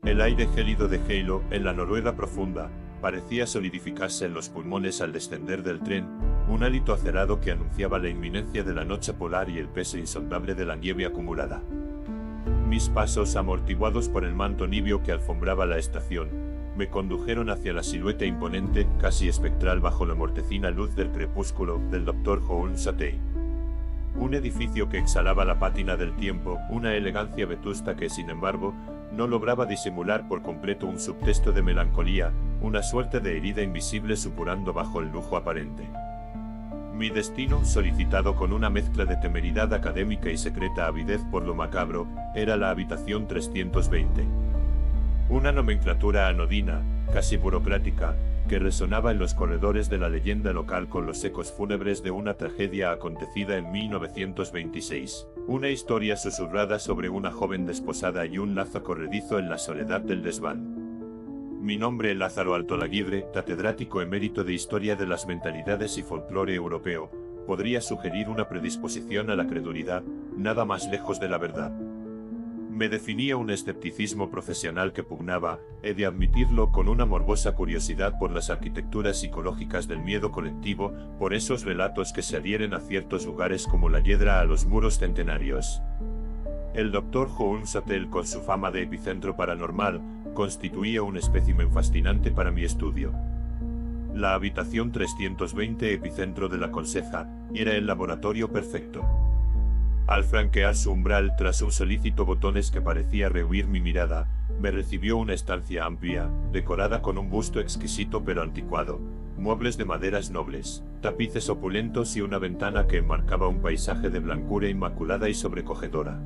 El aire gélido de Geilo, en la Noruega profunda, parecía solidificarse en los pulmones al descender del tren, un hálito acerado que anunciaba la inminencia de la noche polar y el peso insondable de la nieve acumulada. Mis pasos, amortiguados por el manto nibio que alfombraba la estación, me condujeron hacia la silueta imponente, casi espectral bajo la mortecina luz del crepúsculo, del Dr. Hoorn-Satey. Un edificio que exhalaba la pátina del tiempo, una elegancia vetusta que, sin embargo, no lograba disimular por completo un subtexto de melancolía, una suerte de herida invisible supurando bajo el lujo aparente. Mi destino, solicitado con una mezcla de temeridad académica y secreta avidez por lo macabro, era la habitación 320. Una nomenclatura anodina, casi burocrática, que resonaba en los corredores de la leyenda local con los ecos fúnebres de una tragedia acontecida en 1926. Una historia susurrada sobre una joven desposada y un lazo corredizo en la soledad del desván. Mi nombre, Lázaro Altolaguirre, catedrático emérito de Historia de las Mentalidades y Folclore Europeo, podría sugerir una predisposición a la credulidad, nada más lejos de la verdad. Me definía un escepticismo profesional que pugnaba, he de admitirlo, con una morbosa curiosidad por las arquitecturas psicológicas del miedo colectivo, por esos relatos que se adhieren a ciertos lugares como la hiedra a los muros centenarios. El Dr. Hoorn-Satey, con su fama de epicentro paranormal, constituía un espécimen fascinante para mi estudio. La habitación 320, epicentro de la Conseja, era el laboratorio perfecto. Al franquear su umbral, tras un solícito botones que parecía rehuir mi mirada, me recibió una estancia amplia, decorada con un busto exquisito pero anticuado, muebles de maderas nobles, tapices opulentos y una ventana que enmarcaba un paisaje de blancura inmaculada y sobrecogedora.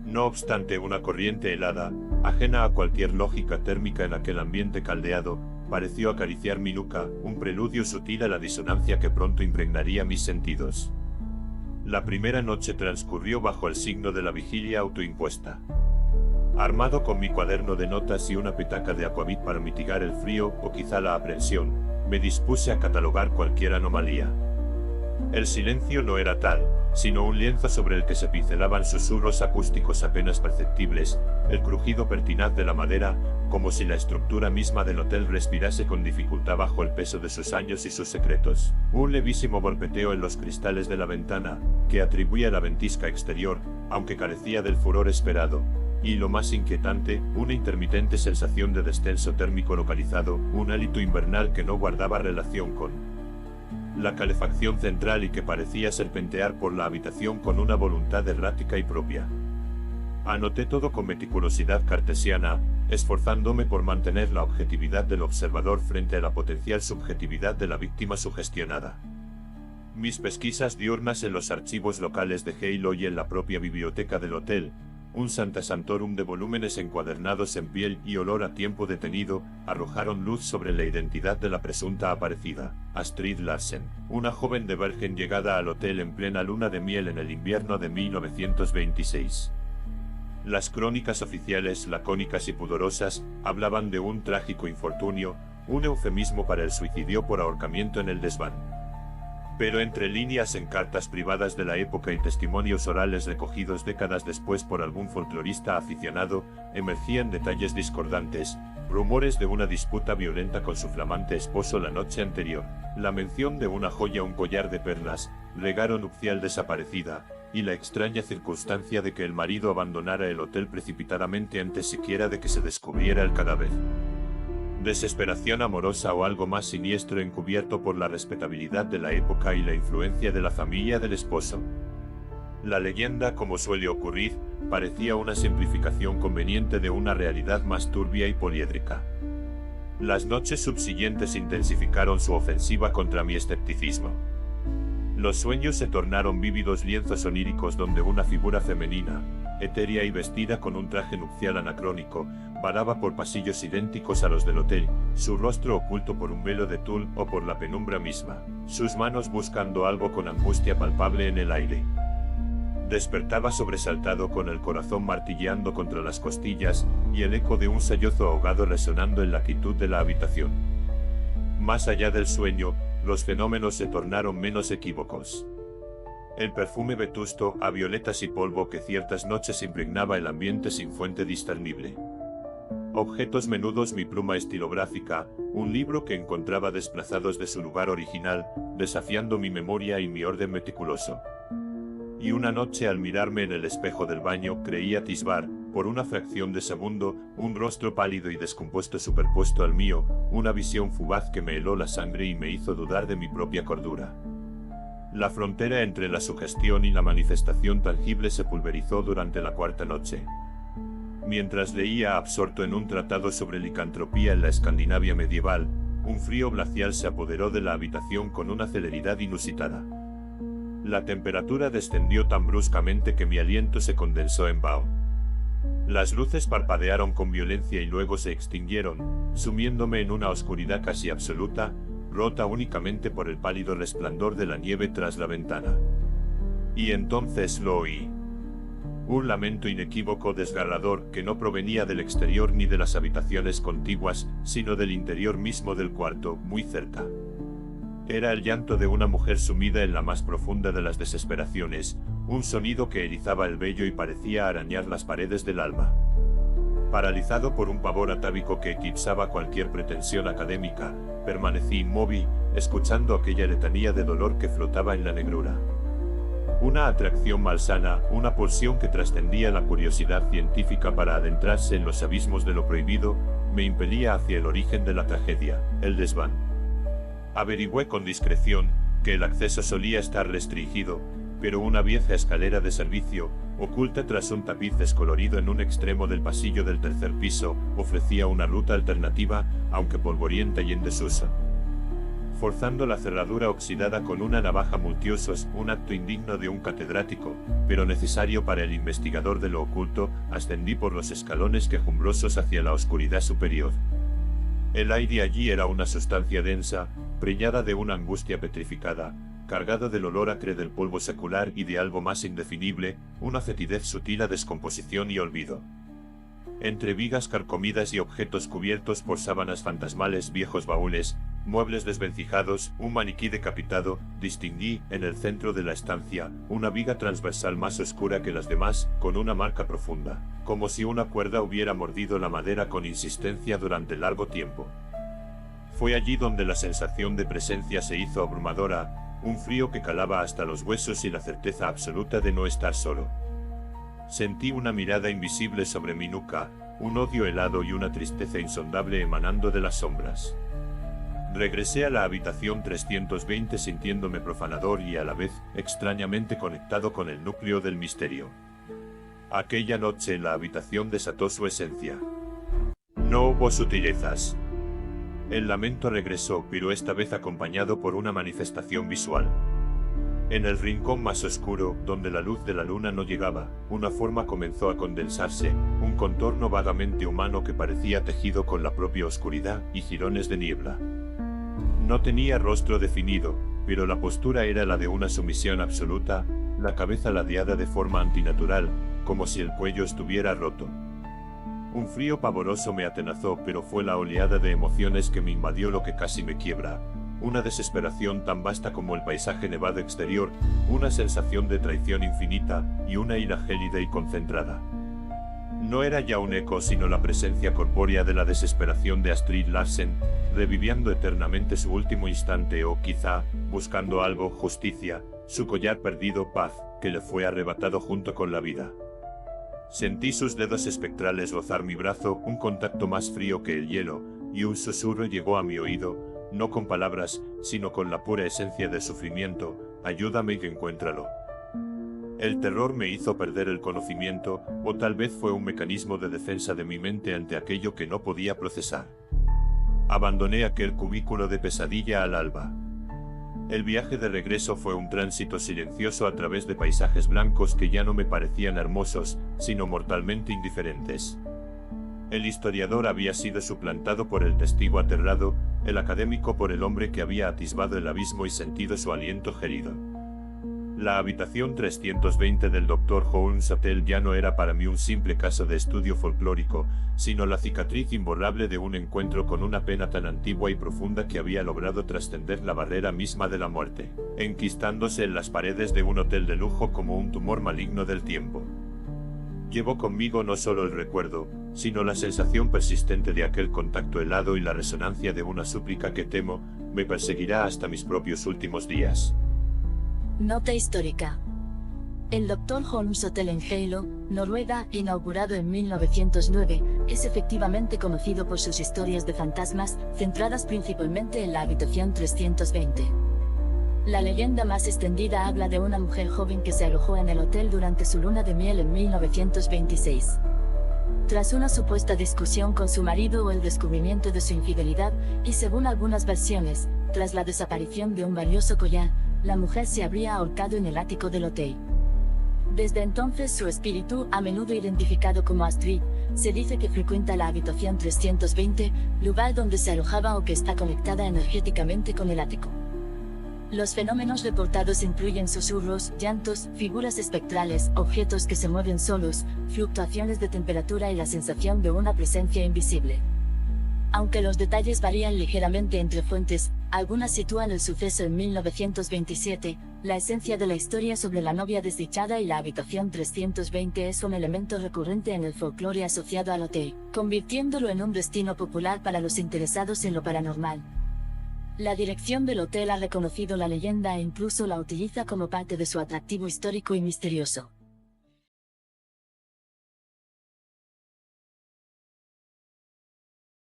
No obstante, una corriente helada, ajena a cualquier lógica térmica en aquel ambiente caldeado, pareció acariciar mi nuca, un preludio sutil a la disonancia que pronto impregnaría mis sentidos. La primera noche transcurrió bajo el signo de la vigilia autoimpuesta. Armado con mi cuaderno de notas y una petaca de aquavit para mitigar el frío o quizá la aprensión, me dispuse a catalogar cualquier anomalía. El silencio no era tal, sino un lienzo sobre el que se pincelaban susurros acústicos apenas perceptibles, el crujido pertinaz de la madera, como si la estructura misma del hotel respirase con dificultad bajo el peso de sus años y sus secretos. Un levísimo golpeteo en los cristales de la ventana, que atribuía la ventisca exterior, aunque carecía del furor esperado. Y lo más inquietante, una intermitente sensación de descenso térmico localizado, un hálito invernal que no guardaba relación con la calefacción central y que parecía serpentear por la habitación con una voluntad errática y propia. Anoté todo con meticulosidad cartesiana, esforzándome por mantener la objetividad del observador frente a la potencial subjetividad de la víctima sugestionada. Mis pesquisas diurnas en los archivos locales de Geilo y en la propia biblioteca del hotel, un Santa Santorum de volúmenes encuadernados en piel y olor a tiempo detenido, arrojaron luz sobre la identidad de la presunta aparecida, Astrid Larsen, una joven de Bergen llegada al hotel en plena luna de miel en el invierno de 1926. Las crónicas oficiales, lacónicas y pudorosas, hablaban de un trágico infortunio, un eufemismo para el suicidio por ahorcamiento en el desván. Pero entre líneas en cartas privadas de la época y testimonios orales recogidos décadas después por algún folclorista aficionado, emergían detalles discordantes, rumores de una disputa violenta con su flamante esposo la noche anterior, la mención de una joya, un collar de perlas, regalo nupcial desaparecida, y la extraña circunstancia de que el marido abandonara el hotel precipitadamente antes siquiera de que se descubriera el cadáver. Desesperación amorosa o algo más siniestro encubierto por la respetabilidad de la época y la influencia de la familia del esposo. La leyenda, como suele ocurrir, parecía una simplificación conveniente de una realidad más turbia y poliédrica. Las noches subsiguientes intensificaron su ofensiva contra mi escepticismo. Los sueños se tornaron vívidos lienzos oníricos donde una figura femenina, etérea y vestida con un traje nupcial anacrónico, varaba por pasillos idénticos a los del hotel, su rostro oculto por un velo de tul o por la penumbra misma, sus manos buscando algo con angustia palpable en el aire. Despertaba sobresaltado con el corazón martilleando contra las costillas y el eco de un sollozo ahogado resonando en la quietud de la habitación. Más allá del sueño, los fenómenos se tornaron menos equívocos. El perfume vetusto a violetas y polvo que ciertas noches impregnaba el ambiente sin fuente discernible. objetos menudos, mi pluma estilográfica, un libro que encontraba desplazados de su lugar original, desafiando mi memoria y mi orden meticuloso. Y una noche al mirarme en el espejo del baño creí atisbar, por una fracción de segundo, un rostro pálido y descompuesto superpuesto al mío, una visión fugaz que me heló la sangre y me hizo dudar de mi propia cordura. La frontera entre la sugestión y la manifestación tangible se pulverizó durante la cuarta noche. Mientras leía absorto en un tratado sobre licantropía en la Escandinavia medieval, un frío glacial se apoderó de la habitación con una celeridad inusitada. La temperatura descendió tan bruscamente que mi aliento se condensó en vaho. Las luces parpadearon con violencia y luego se extinguieron, sumiéndome en una oscuridad casi absoluta, rota únicamente por el pálido resplandor de la nieve tras la ventana. Y entonces lo oí. Un lamento inequívoco desgarrador que no provenía del exterior ni de las habitaciones contiguas, sino del interior mismo del cuarto, muy cerca. Era el llanto de una mujer sumida en la más profunda de las desesperaciones, un sonido que erizaba el vello y parecía arañar las paredes del alma. Paralizado por un pavor atávico que eclipsaba cualquier pretensión académica, permanecí inmóvil, escuchando aquella letanía de dolor que flotaba en la negrura. Una atracción malsana, una pulsión que trascendía la curiosidad científica para adentrarse en los abismos de lo prohibido, me impelía hacia el origen de la tragedia, el desván. Averigüé con discreción que el acceso solía estar restringido, pero una vieja escalera de servicio, oculta tras un tapiz descolorido en un extremo del pasillo del tercer piso, ofrecía una ruta alternativa, aunque polvorienta y en desuso. Forzando la cerradura oxidada con una navaja multiusos, un acto indigno de un catedrático, pero necesario para el investigador de lo oculto, ascendí por los escalones quejumbrosos hacia la oscuridad superior. El aire allí era una sustancia densa, preñada de una angustia petrificada, cargado del olor acre del polvo secular y de algo más indefinible, una fetidez sutil a descomposición y olvido. Entre vigas carcomidas y objetos cubiertos por sábanas fantasmales, viejos baúles, muebles desvencijados, un maniquí decapitado, distinguí, en el centro de la estancia, una viga transversal más oscura que las demás, con una marca profunda, como si una cuerda hubiera mordido la madera con insistencia durante largo tiempo. Fue allí donde la sensación de presencia se hizo abrumadora, un frío que calaba hasta los huesos y la certeza absoluta de no estar solo. Sentí una mirada invisible sobre mi nuca, un odio helado y una tristeza insondable emanando de las sombras. Regresé a la habitación 320 sintiéndome profanador y a la vez extrañamente conectado con el núcleo del misterio. Aquella noche la habitación desató su esencia. No hubo sutilezas. El lamento regresó, pero esta vez acompañado por una manifestación visual. En el rincón más oscuro, donde la luz de la luna no llegaba, una forma comenzó a condensarse, un contorno vagamente humano que parecía tejido con la propia oscuridad y jirones de niebla. No tenía rostro definido, pero la postura era la de una sumisión absoluta, la cabeza ladeada de forma antinatural, como si el cuello estuviera roto. Un frío pavoroso me atenazó, pero fue la oleada de emociones que me invadió lo que casi me quiebra. Una desesperación tan vasta como el paisaje nevado exterior, una sensación de traición infinita, y una ira gélida y concentrada. No era ya un eco sino la presencia corpórea de la desesperación de Astrid Larsen, reviviendo eternamente su último instante o quizá, buscando algo, justicia, su collar perdido, paz, que le fue arrebatado junto con la vida. Sentí sus dedos espectrales rozar mi brazo, un contacto más frío que el hielo, y un susurro llegó a mi oído, no con palabras, sino con la pura esencia del sufrimiento: ayúdame y encuéntralo. El terror me hizo perder el conocimiento, o tal vez fue un mecanismo de defensa de mi mente ante aquello que no podía procesar. Abandoné aquel cubículo de pesadilla al alba. El viaje de regreso fue un tránsito silencioso a través de paisajes blancos que ya no me parecían hermosos, sino mortalmente indiferentes. El historiador había sido suplantado por el testigo aterrado, el académico por el hombre que había atisbado el abismo y sentido su aliento gélido. La habitación 320 del Dr. Holmes Hotel ya no era para mí un simple caso de estudio folclórico, sino la cicatriz imborrable de un encuentro con una pena tan antigua y profunda que había logrado trascender la barrera misma de la muerte, enquistándose en las paredes de un hotel de lujo como un tumor maligno del tiempo. Llevo conmigo no solo el recuerdo, sino la sensación persistente de aquel contacto helado y la resonancia de una súplica que temo me perseguirá hasta mis propios últimos días. Nota histórica. El Dr. Holmes Hotel en Geilo, Noruega, inaugurado en 1909, es efectivamente conocido por sus historias de fantasmas, centradas principalmente en la habitación 320. La leyenda más extendida habla de una mujer joven que se alojó en el hotel durante su luna de miel en 1926. Tras una supuesta discusión con su marido o el descubrimiento de su infidelidad, y según algunas versiones, tras la desaparición de un valioso collar, la mujer se habría ahorcado en el ático del hotel. Desde entonces su espíritu, a menudo identificado como Astrid, se dice que frecuenta la habitación 320, lugar donde se alojaba o que está conectada energéticamente con el ático. Los fenómenos reportados incluyen susurros, llantos, figuras espectrales, objetos que se mueven solos, fluctuaciones de temperatura y la sensación de una presencia invisible. Aunque los detalles varían ligeramente entre fuentes, algunas sitúan el suceso en 1927, la esencia de la historia sobre la novia desdichada y la habitación 320 es un elemento recurrente en el folclore asociado al hotel, convirtiéndolo en un destino popular para los interesados en lo paranormal. La dirección del hotel ha reconocido la leyenda e incluso la utiliza como parte de su atractivo histórico y misterioso.